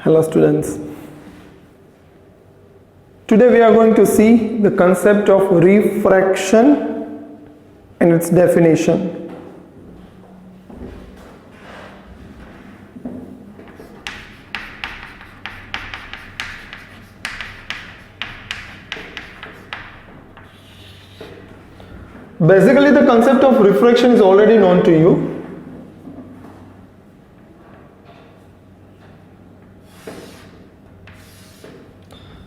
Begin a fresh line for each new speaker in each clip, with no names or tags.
Hello students. Today we are going to see the concept of refraction and its definition. Basically, the concept of refraction is already known to you.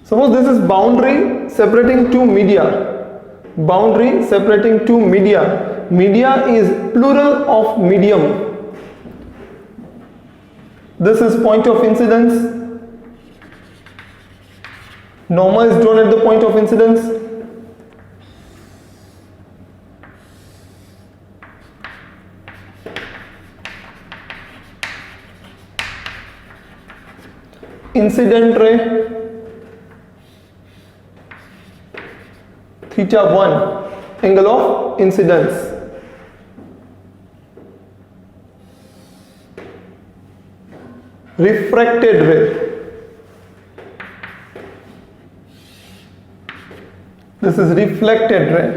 Suppose this is boundary separating two media. Boundary separating two media. Media is plural of medium. This is point of incidence. Normal is drawn at the point of incidence. Incident ray theta 1 angle of incidence. Refracted ray, this is reflected ray.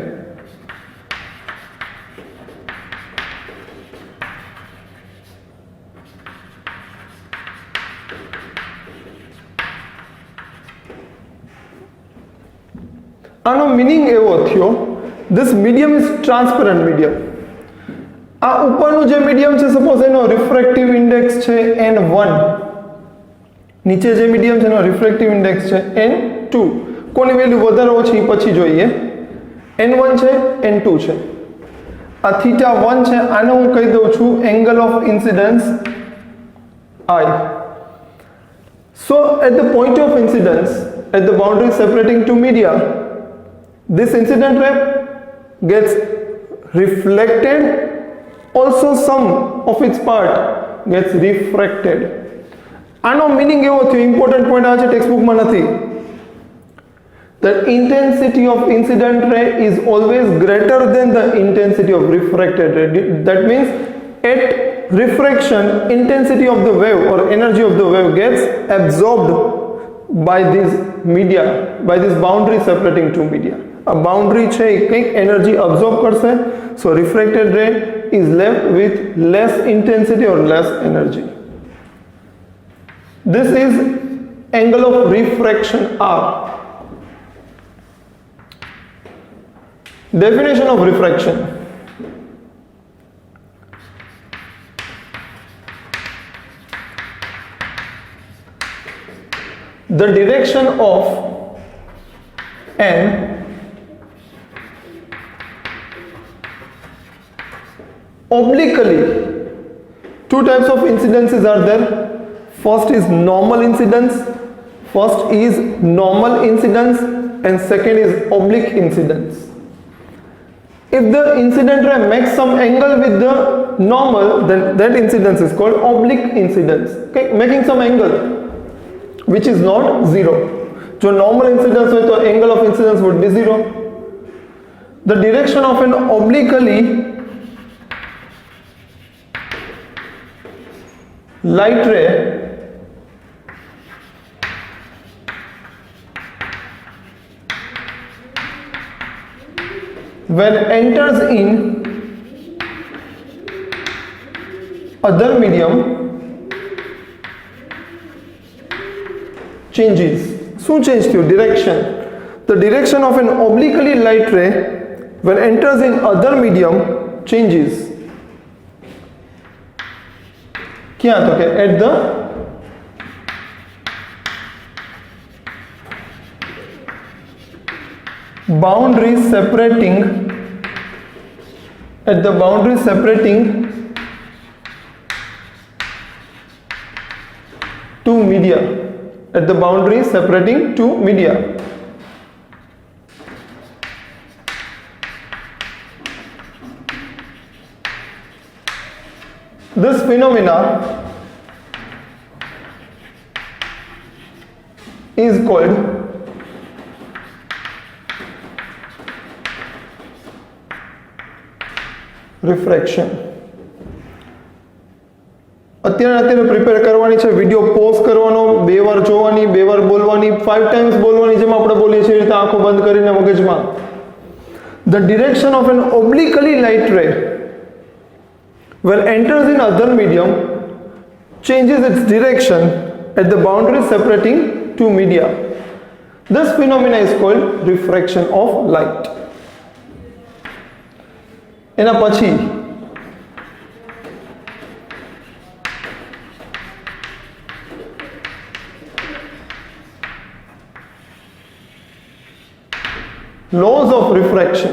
આનો meaning એવો થયો, this medium is transparent medium. આ ઉપરનું જે medium છે, suppose એનો refractive index છે n1, નીચે જે મીડિયમ છે એનો રિફ્રેક્ટિવ ઇન્ડેક્સ છે n2. કોની વેલ્યુ વધારે ઓછી પછી જોઈએ. n1 છે, n2 છે. આ થીટા 1 છે, આને હું કહી દઉં છું angle of incidence I. So at the point of incidence, at the boundary separating two media, this incident ray gets reflected, also some of its part gets refracted. આનો મીનિંગ એવો થયો, ઇમ્પોર્ટન્ટ પોઈન્ટ આ છે, text બુકમાં નથી. The intensity of incident ray is always greater than the intensity of refracted ray. That means at refraction, intensity of the wave or energy of the wave gets absorbed by this media, by this boundary separating two media. A boundary છે એ કંઈક energy absorb કરશે, so refracted ray is left with less intensity or less energy. This is angle of refraction R. Definition of refraction. The direction of n obliquely. Two types of incidences are there. First is normal incidence. And second is oblique incidence. If the incident ray makes some angle with the normal, then that incidence is called oblique incidence. Okay, making some angle which is not zero. So normal incidence with the angle of incidence would be zero. The direction of an obliquely light ray when enters in other medium changes. શું change થયું? Direction. The direction of an obliquely light ray when enters in other medium changes. ક્યાં તો કે at the boundary separating two media. At the boundary separating two media. This phenomena is called refraction. અત્યારે prepare કરવાની છે, video pause કરવાનો, 2 વાર જોવાની, 2 વાર બોલવાની, 5 ટાઈમ્સ બોલવાની, જેમ આપણે બોલીએ છીએ એ રીતે આંખો બંધ કરીને મગજમાં. The direction of an obliquely light ray when enters in other medium changes its direction at the boundary separating two media. This phenomena is called refraction of light. એના પછી laws of refraction.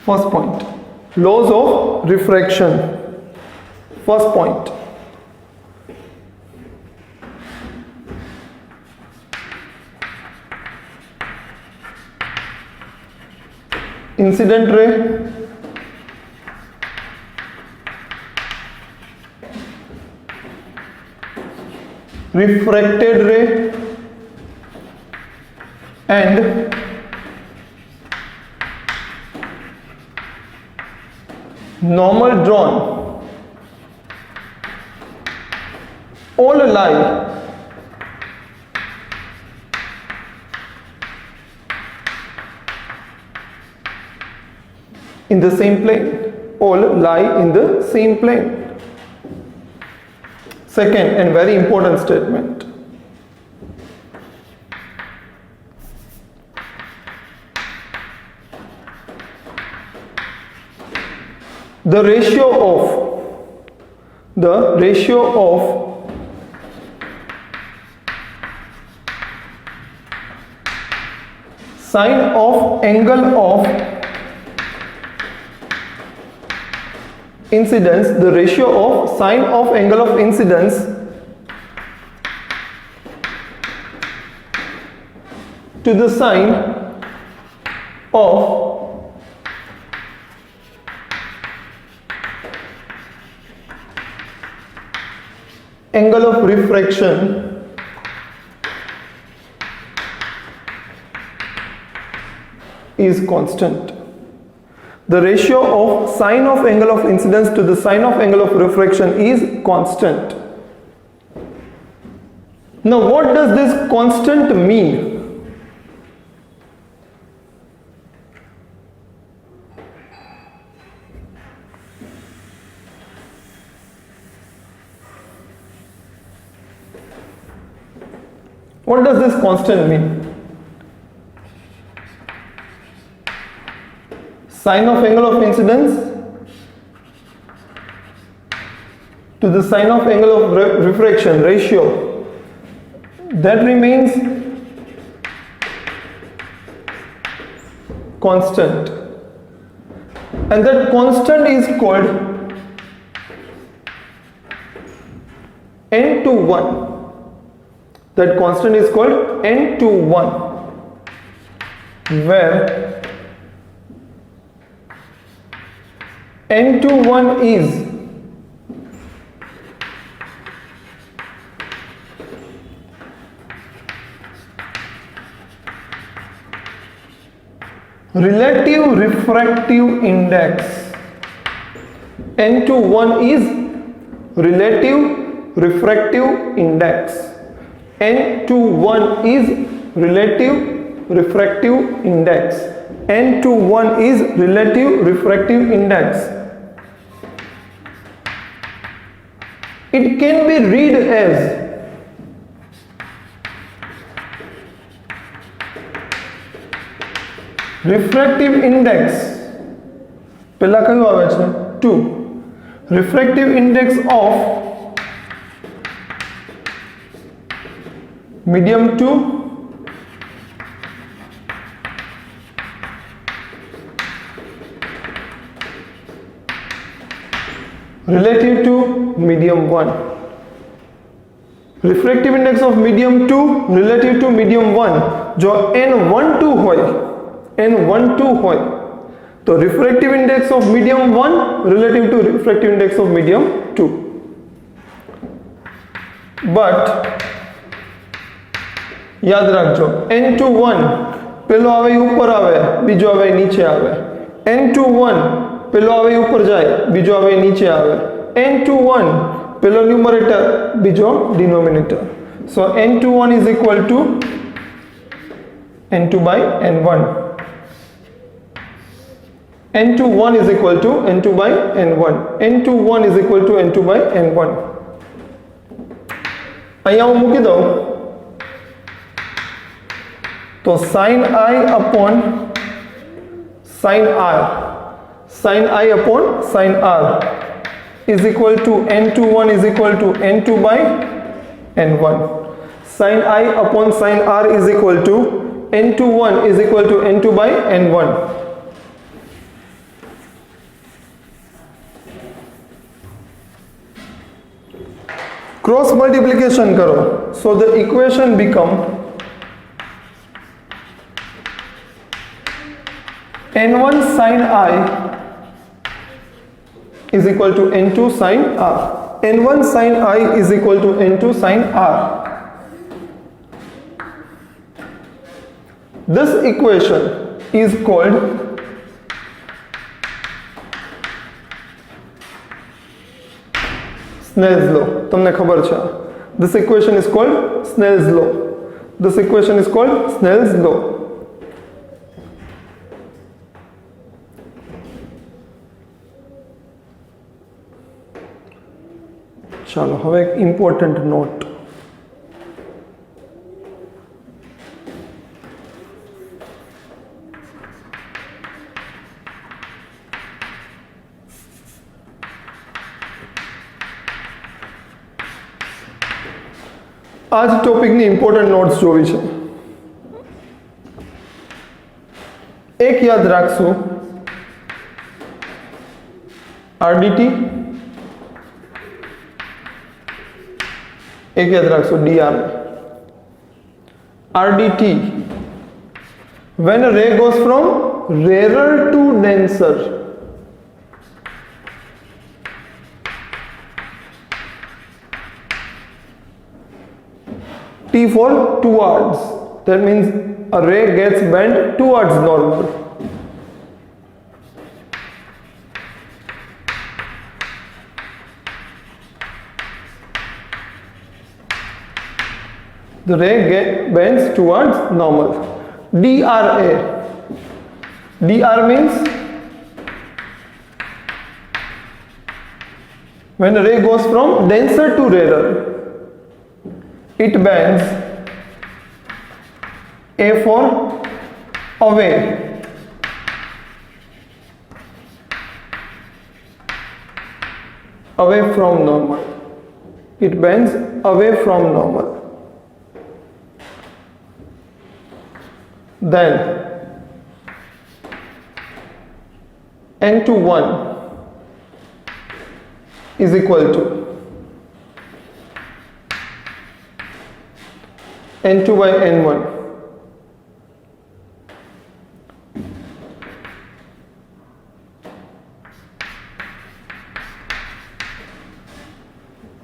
First point, laws of refraction. First point, incident ray, refracted ray, and normal drawn all lie in the same plane. All lie in the same plane. Second and very important statement. The ratio of sine of angle of incidence, the ratio of sine of angle of incidence to the sine of angle of refraction is constant. The ratio of sine of angle of incidence to the sine of angle of refraction is constant. Now what does this constant mean? What does this constant mean? Sine of angle of incidence to the sine of angle of refraction ratio, that remains constant, and that constant is called n to 1. That constant is called n to 1, where n to 1 is relative refractive index. N to 1 is relative refractive index. N to 1 is relative refractive index. N to 1 is relative refractive index. It can be read as refractive index. પહેલા કયું આવે છે? 2. Refractive index of medium 2 relative to medium 1. Refractive index of medium 2 relative to medium 1. જો n12 હોય, n12 હોય, તો refractive index of medium 1 relative to refractive index of medium 2. But યાદ રાખજો, n21 પેલો આવે ઉપર આવે, બીજો આવે નીચે આવે. n21 પેલો આવે ઉપર જાય, બીજો આવે નીચે આવે. n21 પેલો ન્યુમરેટર, બીજો denominator. So n21 is equal to n2 by n1. n21 is equal to n2 by n1. n21 is equal to n2 by n1. અહીંયા હું મૂકી દઉં તો sin I upon sin r, sin I upon sin r is equal to n21 is equal to n2 by n1. Sin I upon sin r is equal to n21 is equal to n2 by n1. Cross multiplication karo, so the equation become n1 sin I is equal to n2 sin r. n1 sin I is equal to n2 sin r. This equation is called Snell's law. તમને ખબર છે. This equation is called Snell's law. This equation is called Snell's law. ચાલો હવે એક important not. આ જ ટોપિકની important notes જોવી છે. એક યાદ રાખશું, RDT, એક યાદ રાખશો DR. RDT, when a ray goes from rarer to denser, T for towards, that means a ray gets bent towards normal. The ray bends towards normal. DRA, DR means when a ray goes from denser to rarer, it bends A for away, away from normal. It bends away from normal. Then n21 is equal to n2 by n1.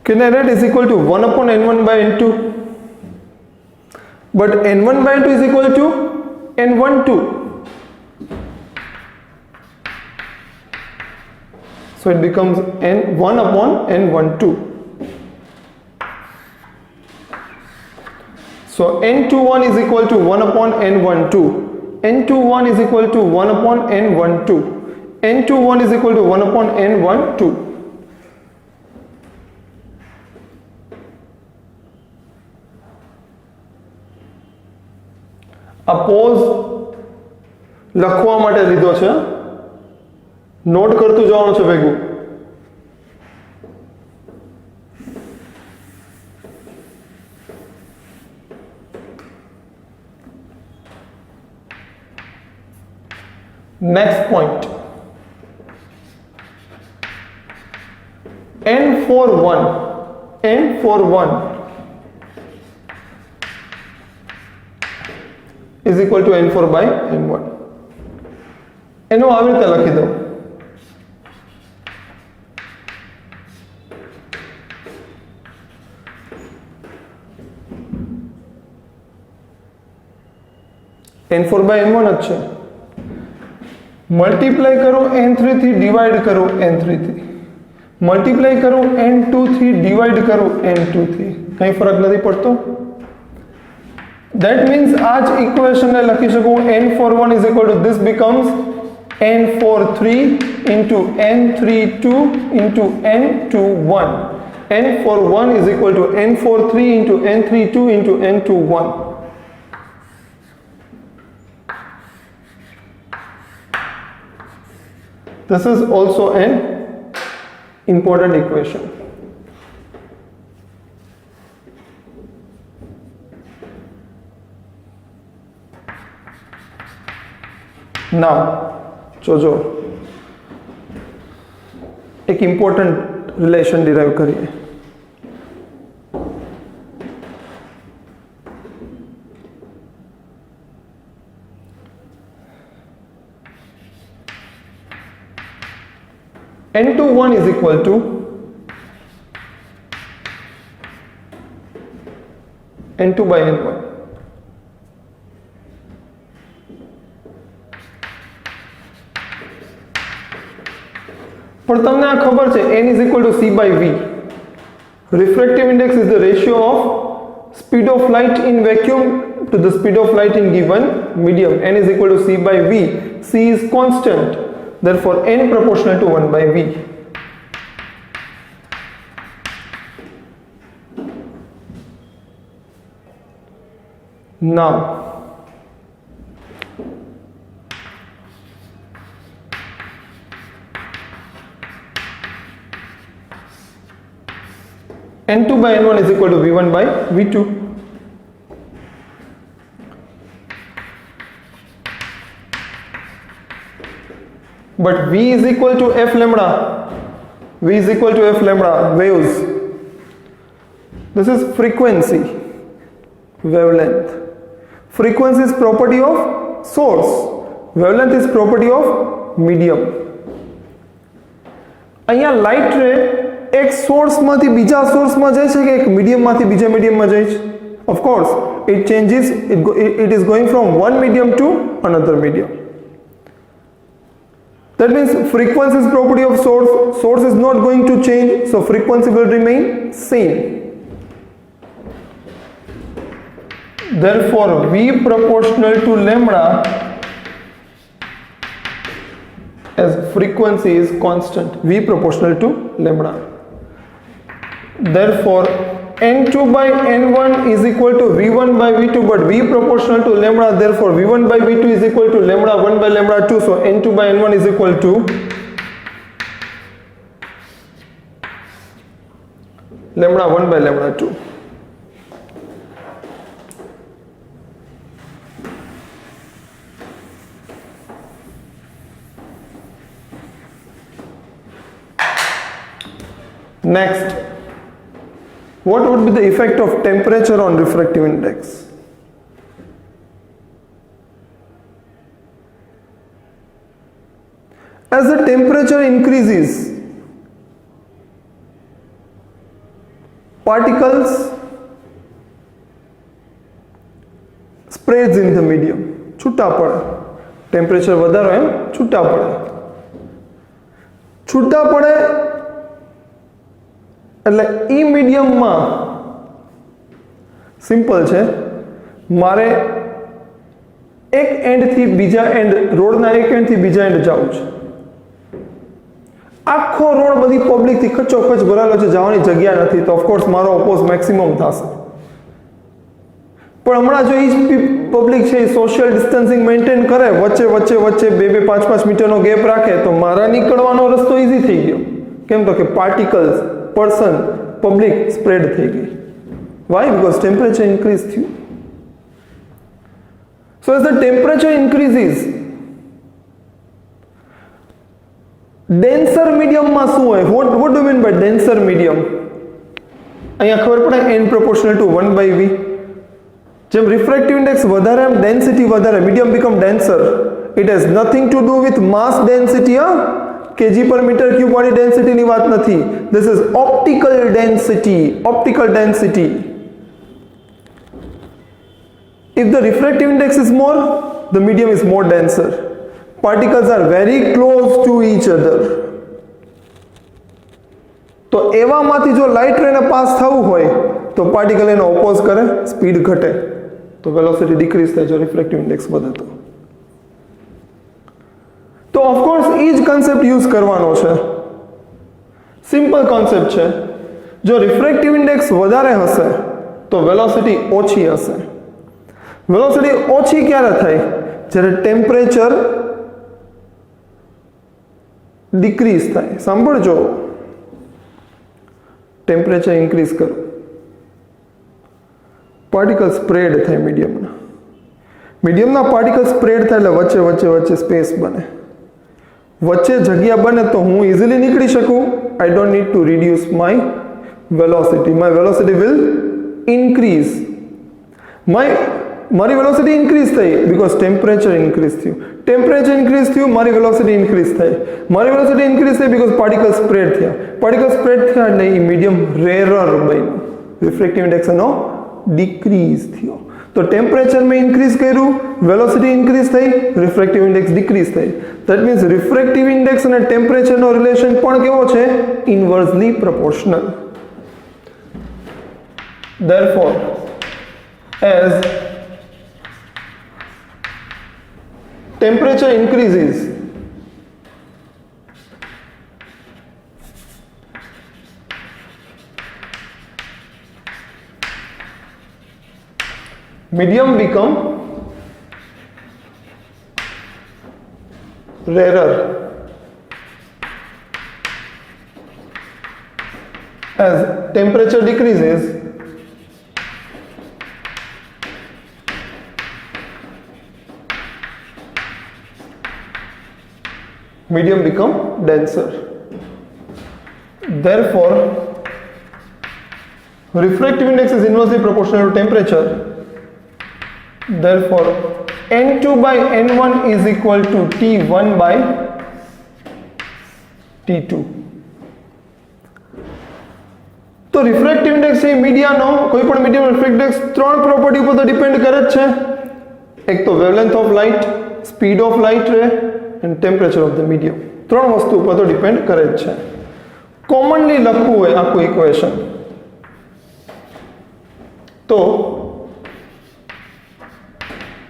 Can I write is equal to 1 upon n1 by n2? But n1 by n2 is equal to n12. So it becomes n1 upon n12. So n21 is equal to 1 upon n12. n21 is equal to 1 upon n12. n21 is equal to 1 upon n12. આ pose લખવા માટે લીધો છે, not કરતું જવાનું છે ભેગું. Next point, n for 1 is equal to n4 by n1. એનો આવી રીતે લખી દો. n4 by n1 જ છે. મલ્ટીપ્લાય કરો n3 થી ડિવાઈડ કરો n3 થી, મલ્ટીપ્લાય કરો n2 થી ડિવાઈડ કરો n2 થી, કંઈ ફરક નથી પડતો. That means આ જ ઇક્વેશનને લખી શકું n41 is equal to this becomes n43 into n32 into n21. n41 is equal to n43 into n32 into n21. This is also an important equation. Now, જોજો એક ઇમ્પોર્ટન્ટ રિલેશન ડિરાઈવ કરીએ. n21 is equal to n2 by n1. પણ તમને આ ખબર છે n is equal to c by v. Refractive index is the ratio of speed of light in vacuum to the speed of light in given medium. n is equal to c by v. c is constant, therefore n proportional to 1 by v. Now n2 by n1 is equal to v1 by v2. But v is equal to f lambda. V is equal to f lambda, waves. This is frequency, wavelength. Frequency is property of source. Wavelength is property of medium. અહીંયા light રે એક સોર્સમાંથી બીજા સોર્સમાં જાય છે કે એક મીડિયમમાંથી બીજા મીડિયમમાં જાય છે? Of course, it changes, it is going from one medium to another medium. That means frequency is property of source. Source is not going to change, so frequency will remain same. Therefore, V proportional to lambda as frequency is constant. V proportional to lambda. Therefore, n2 by n1 is equal to v1 by v2, but v proportional to lambda, therefore v1 by v2 is equal to lambda 1 by lambda 2, so n2 by n1 is equal to lambda 1 by lambda 2. Next, what would be the effect of temperature on refractive index? As the temperature increases, particles spreads in the medium. છૂટા પડે. Temperature વધારો એમ છૂટા પડે. છૂટા પડે એટલે ઈ મીડિયમમાં simple છે, મારે એક એન્ડથી બીજા એન્ડ, રોડના એક એન્ડથી બીજા એન્ડ જવું છે. આખો રોડ બધી પબ્લિકથી ખચોખચ ભરાયેલો છે, જવાની જગ્યા નથી, તો ઓફકોર્સ મારો ઓપોઝ મેક્સિમમ થશે. પણ હમણાં જો એ જ પબ્લિક છે એ સોશિયલ ડિસ્ટન્સિંગ મેન્ટેન કરે, વચ્ચે વચ્ચે વચ્ચે 2-2, 5-5 મીટરનો ગેપ રાખે, તો મારા નીકળવાનો રસ્તો ઇઝી થઈ ગયો. કેમ? તો કે પાર્ટિકલ્સ, person, public spread થઈ ગઈ. Why? Because temperature increase થયું. So as the temperature increases, denser medium માં શું હોય? What do you mean by denser medium? અહીંયા ખબર પડે n proportional to 1 by v. જેમ refractive index વધારે એમ density વધારે, medium become denser. It has nothing to do with mass density, kg per meter cube વાળી ડેન્સિટી ની વાત નથી. This is optical density. Optical density. If the refractive index is more, the medium is more denser. Particles are very close to each other. તો એવામાંથી જો light રેને pass થવું હોય તો પાર્ટિકલ એને ઓપોઝ કરે, સ્પીડ ઘટે, તો વેલોસિટી ડિક્રીઝ થાય જો રિફ્રેક્ટિવ ઇન્ડેક્સ વધે તો ઓફકોર્સ એ જ કન્સેપ્ટ યુઝ કરવાનો છે. સિમ્પલ કોન્સેપ્ટ છે. જો રિફ્રેક્ટિવ ઇન્ડેક્સ વધારે હશે તો વેલોસિટી ઓછી હશે. વેલોસિટી ઓછી ક્યારે થાય? જ્યારે ટેમ્પરેચર ડિક્રીઝ થાય. સાંભળજો, ટેમ્પરેચર ઇન્ક્રીઝ કરો, પાર્ટિકલ સ્પ્રેડ થાય મીડિયમના પાર્ટિકલ સ્પ્રેડ થાય એટલે વચ્ચે વચ્ચે વચ્ચે સ્પેસ બને, વચ્ચે જગ્યા બને તો હું ઇઝીલી નીકળી શકું. I don't need to reduce my velocity will increase. મારી વેલોસિટી ઇન્ક્રીઝ થઈ બીકોઝ ટેમ્પરેચર ઇન્ક્રીઝ થયું. ટેમ્પરેચર ઇન્ક્રીઝ થયું, મારી વેલોસિટી ઇન્ક્રીઝ થઈ. મારી વેલોસિટી ઇન્ક્રીઝ થઈ બીકોઝ પાર્ટિકલ સ્પ્રેડ થયા. પાર્ટિકલ સ્પ્રેડ થયા એટલે એ મીડિયમ રેરર બન્યું, રિફ્રેક્ટિવ ઇન્ડેક્સ એનો ડિક્રીઝ થયો. તો ટેમ્પરેચર મેં ઇન્ક્રીઝ કર્યું, વેલોસિટી ઇન્ક્રીઝ થઈ, રિફ્રેક્ટિવ ઇન્ડેક્સ ડિક્રીઝ થઈ. ધેટ મીન્સ રિફ્રેક્ટિવ ઇન્ડેક્સ અને ટેમ્પરેચરનો રિલેશન પણ કેવો છે? ઇન્વર્સલી proportional. Therefore, as temperature increases, medium become rarer. As temperature decreases, medium become denser. Therefore, refractive index is inversely proportional to temperature. Therefore, N2 by N1 is equal to T1 by T2. તો refractive index એ મીડિયાનો કોઈ પણ medium refractive index ત્રણ property ઉપર તો depend કરે જ છે. એક તો wavelength of light, speed of light ray and temperature of the medium. ત્રણ વસ્તુ ઉપર તો ડિપેન્ડ કરે જ છે. કોમનલી લખવું હોય આખું ઇક્વેશન તો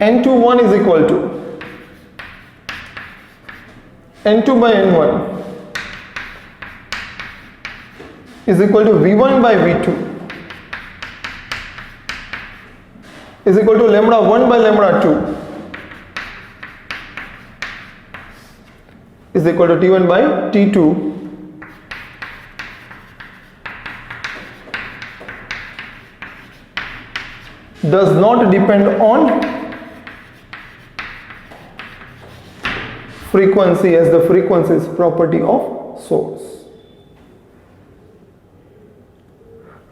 N21 is equal to N2 by N1 is equal to V1 by V2 is equal to lambda 1 by lambda 2 is equal to T1 by T2 does not depend on frequency, as the frequency is property of source.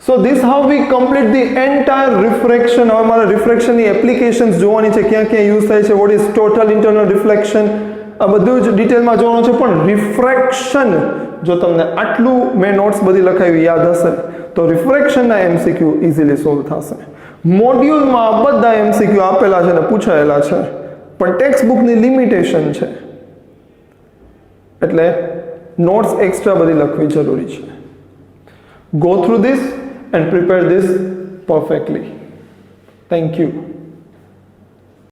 So this how we complete the entire refraction. હવે મારે refraction ની applications જોવાની છે, ક્યાં ક્યાં use થાય છે, what is total internal reflection, આ બધું જ ડિટેલમાં જોવાનું છે. પણ રિફ્રેક્શન જો તમને આટલું મેં નોટ્સ બધી લખાવી યાદ હશે તો રિફ્રેક્શનના એમસીક્યુ ઇઝીલી સોલ્વ થશે. મોડ્યુલમાં બધા એમસીક્યુ આપેલા છે ને પૂછાયેલા છે, પણ ટેક્સ્ટ બુકની લિમિટેશન છે એટલે નોટ્સ એક્સ્ટ્રા બધી લખવી જરૂરી છે. Go through this and prepare this perfectly. Thank you.